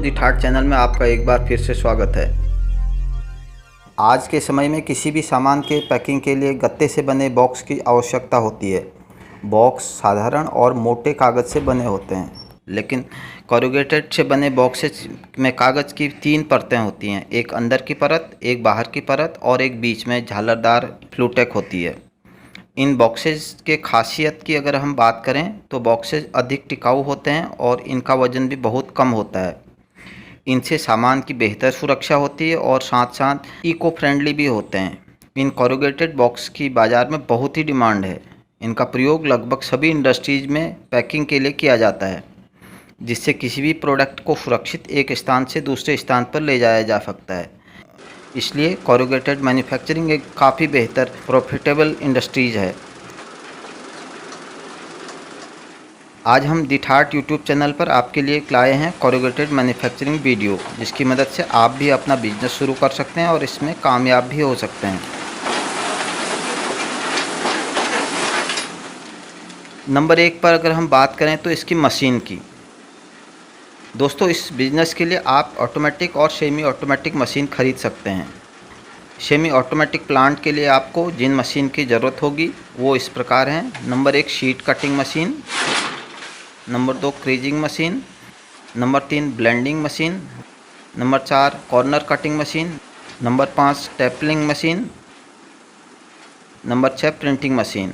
दोस्तों, दी ठाट चैनल में आपका एक बार फिर से स्वागत है। आज के समय में किसी भी सामान के पैकिंग के लिए गत्ते से बने बॉक्स की आवश्यकता होती है। बॉक्स साधारण और मोटे कागज़ से बने होते हैं, लेकिन कोरुगेटेड से बने बॉक्सेस में कागज़ की 3 परतें होती हैं। एक अंदर की परत, एक बाहर की परत और एक बीच में झालरदार फ्लूटेक होती है। इन बॉक्सेस के खासियत की अगर हम बात करें तो बॉक्सेस अधिक टिकाऊ होते हैं और इनका वज़न भी बहुत कम होता है। इनसे सामान की बेहतर सुरक्षा होती है और साथ साथ इको फ्रेंडली भी होते हैं। इन कोरुगेटेड बॉक्स की बाज़ार में बहुत ही डिमांड है। इनका प्रयोग लगभग सभी इंडस्ट्रीज़ में पैकिंग के लिए किया जाता है, जिससे किसी भी प्रोडक्ट को सुरक्षित एक स्थान से दूसरे स्थान पर ले जाया जा सकता है। इसलिए कोरुगेटेड मैन्युफैक्चरिंग एक काफ़ी बेहतर प्रॉफिटेबल इंडस्ट्रीज़ है। आज हम दी ठाट यूट्यूब चैनल पर आपके लिए लाए हैं कोरुगेटेड मैन्युफैक्चरिंग वीडियो, जिसकी मदद से आप भी अपना बिजनेस शुरू कर सकते हैं और इसमें कामयाब भी हो सकते हैं। नंबर 1 पर अगर हम बात करें तो इसकी मशीन की। दोस्तों, इस बिज़नेस के लिए आप ऑटोमेटिक और सेमी ऑटोमेटिक मशीन खरीद सकते हैं। सेमी ऑटोमेटिक प्लांट के लिए आपको जिन मशीन की ज़रूरत होगी वो इस प्रकार हैं। Number 1 sheet cutting machine, number 2 creasing machine, number 3 blending machine, number 4 corner cutting machine, number 5 stapling machine, number 6 printing machine.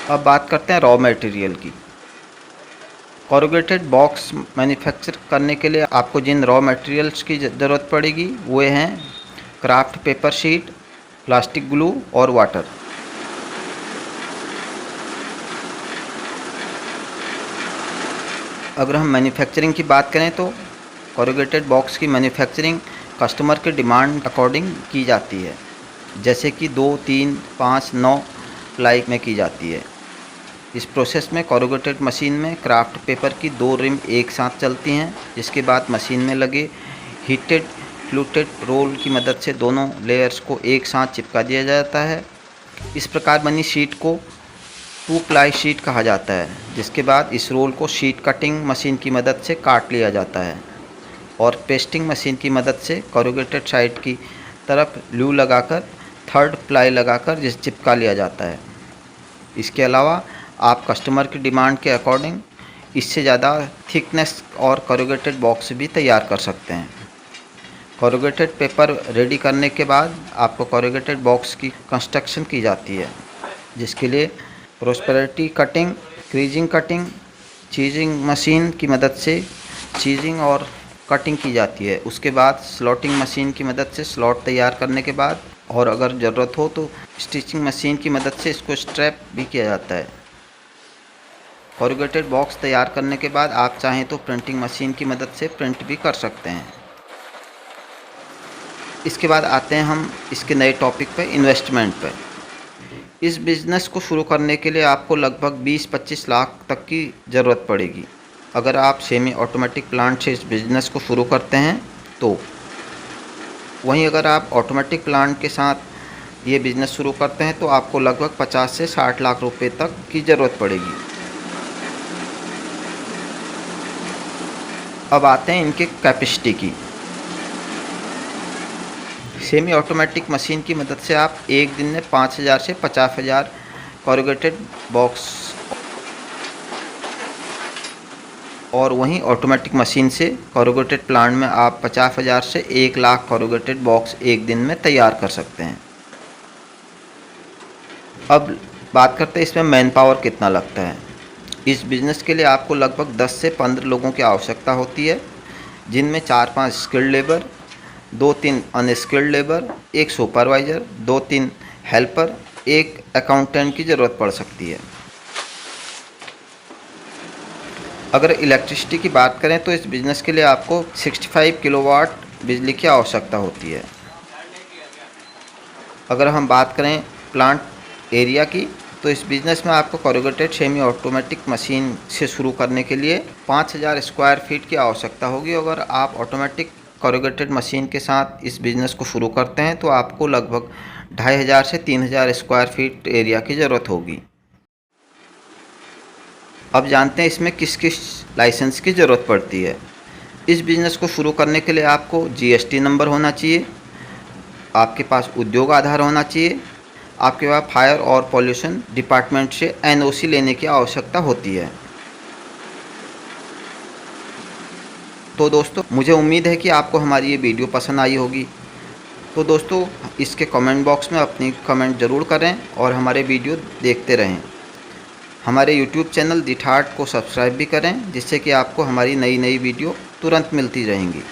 अब बात करते हैं रॉ मटेरियल की। कोरुगेटेड बॉक्स मैन्युफैक्चर करने के लिए आपको जिन रॉ मटेरियल्स की ज़रूरत पड़ेगी वो हैं craft paper sheet, plastic glue और वाटर। अगर हम मैन्युफैक्चरिंग की बात करें तो कोरुगेटेड बॉक्स की मैन्युफैक्चरिंग कस्टमर के डिमांड अकॉर्डिंग की जाती है, जैसे कि 2, 3, 5, 9 प्लाई में की जाती है। इस प्रोसेस में कोरुगेटेड मशीन में क्राफ्ट पेपर की 2 रिम एक साथ चलती हैं, जिसके बाद मशीन में लगे हीटेड फ्लूटेड रोल की मदद से दोनों लेयर्स को एक साथ चिपका दिया जाता है। इस प्रकार बनी शीट को 2 प्लाई शीट कहा जाता है, जिसके बाद इस रोल को शीट कटिंग मशीन की मदद से काट लिया जाता है और पेस्टिंग मशीन की मदद से कोरुगेटेड साइड की तरफ ग्लू लगाकर 3rd प्लाई लगाकर जिसे चिपका लिया जाता है। इसके अलावा आप कस्टमर की डिमांड के अकॉर्डिंग इससे ज़्यादा थिकनेस और कोरुगेटेड बॉक्स भी तैयार कर सकते हैं। कोरुगेटेड पेपर रेडी करने के बाद आपको कोरुगेटेड बॉक्स की कंस्ट्रक्शन की जाती है, जिसके लिए प्रोस्पेरिटी कटिंग, क्रीजिंग कटिंग, चीजिंग मशीन की मदद से चीजिंग और कटिंग की जाती है। उसके बाद स्लॉटिंग मशीन की मदद से स्लॉट तैयार करने के बाद और अगर ज़रूरत हो तो स्टिचिंग मशीन की मदद से इसको स्ट्रैप भी किया जाता है। कोरुगेटेड बॉक्स तैयार करने के बाद आप चाहें तो प्रिंटिंग मशीन की मदद से प्रिंट भी कर सकते हैं। इसके बाद आते हैं हम इसके नए टॉपिक पे, इन्वेस्टमेंट पे। इस बिज़नेस को शुरू करने के लिए आपको लगभग 20-25 लाख तक की ज़रूरत पड़ेगी अगर आप सेमी ऑटोमेटिक प्लांट से इस बिज़नेस को शुरू करते हैं तो। वहीं अगर आप ऑटोमेटिक प्लांट के साथ ये बिज़नेस शुरू करते हैं तो आपको लगभग 50 से 60 लाख रुपए तक की ज़रूरत पड़ेगी। अब आते हैं इनके कैपेसिटी की। सेमी ऑटोमेटिक मशीन की मदद से आप एक दिन में 5000 से 50,000 कोरुगेटेड बॉक्स और वहीं ऑटोमेटिक मशीन से कोरुगेटेड प्लांट में आप 50,000 से 1 लाख कोरुगेटेड बॉक्स एक दिन में तैयार कर सकते हैं। अब बात करते हैं इसमें मैन पावर कितना लगता है। इस बिज़नेस के लिए आपको लगभग 10 से 15 लोगों की आवश्यकता होती है, जिनमें 4-5 skilled labour, 2-3 unskilled labour, 1 supervisor, 2-3 helper, 1 accountant की ज़रूरत पड़ सकती है। अगर इलेक्ट्रिसिटी की बात करें तो इस बिज़नेस के लिए आपको 65 किलोवाट बिजली की आवश्यकता होती है। अगर हम बात करें प्लांट एरिया की तो इस बिज़नेस में आपको कोरुगेटेड सेमी ऑटोमेटिक मशीन से शुरू करने के लिए 5000 स्क्वायर फीट की आवश्यकता होगी। अगर आप ऑटोमेटिक कोरुगेटेड मशीन के साथ इस बिज़नेस को शुरू करते हैं तो आपको लगभग 2500 से 3000 स्क्वायर फीट एरिया की ज़रूरत होगी। अब जानते हैं इसमें किस किस लाइसेंस की ज़रूरत पड़ती है। इस बिज़नेस को शुरू करने के लिए आपको जीएसटी नंबर होना चाहिए, आपके पास उद्योग आधार होना चाहिए, आपके पास फायर और पॉल्यूशन डिपार्टमेंट से एनओसी लेने की आवश्यकता होती है। तो दोस्तों, मुझे उम्मीद है कि आपको हमारी ये वीडियो पसंद आई होगी। तो दोस्तों, इसके कमेंट बॉक्स में अपनी कमेंट ज़रूर करें और हमारे वीडियो देखते रहें। हमारे यूट्यूब चैनल दी ठाट को सब्सक्राइब भी करें, जिससे कि आपको हमारी नई नई वीडियो तुरंत मिलती रहेंगी।